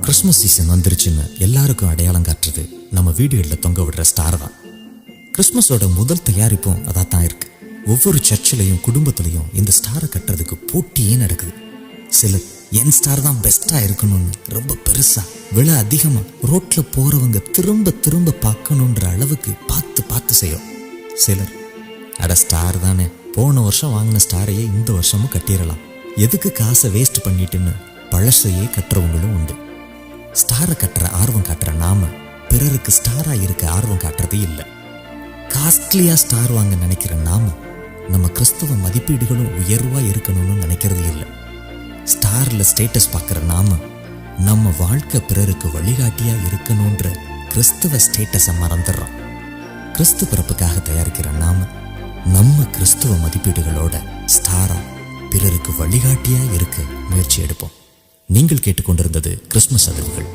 Christmas season வந்துருச்சுன்னு எல்லாருக்கும் அடையாளம் காட்டுறது நம்ம வீடுகளில் தொங்க விடுற ஸ்டார் தான். கிறிஸ்மஸோட முதல் தயாரிப்பும் அதான் இருக்கு. ஒவ்வொரு சர்ச்சிலையும் குடும்பத்திலையும் இந்த ஸ்டாரை கட்டுறதுக்கு போட்டியே நடக்குது. சிலர் என் ஸ்டார் தான் பெஸ்டா இருக்கணும்னு ரொம்ப பெருசா விலை அதிகமா ரோட்ல போறவங்க திரும்ப திரும்ப பார்க்கணுன்ற அளவுக்கு பார்த்து பார்த்து செய்யும். சிலர் அட ஸ்டார் தானே, போன வருஷம் வாங்கின ஸ்டாரையே இந்த வருஷமும் கட்டிடலாம், எதுக்கு காசை வேஸ்ட் பண்ணிட்டுன்னு பழசையே கட்டுறவங்களும் உண்டு. ஸ்டாரை கட்டுற ஆர்வம் காட்டுற நாம பிறருக்கு ஸ்டாரா இருக்க ஆர்வம் காட்டுறதே இல்லை. காஸ்ட்லியா ஸ்டார் வாங்க நினைக்கிற நாம நம்ம கிறிஸ்தவ மதிப்பீடுகளும் உயர்வா இருக்கணும்னு நினைக்கிறது இல்லை. ஸ்டார்ல ஸ்டேட்டஸ் பார்க்குற நாம நம்ம வாழ்க்கை பிறருக்கு வழிகாட்டியா இருக்கணும்ன்ற கிறிஸ்தவ ஸ்டேட்டஸை மறந்துடுறோம். கிறிஸ்து பிறப்புக்காக தயாரிக்கிற நாம நம்ம கிறிஸ்தவ மதிப்பீடுகளோட ஸ்டாரா பிறருக்கு வழிகாட்டியா இருக்க முயற்சி எடுப்போம். நீங்கள் கேட்டுக்கொண்டிருந்தது கிறிஸ்மஸ் அதிர்வுகள்.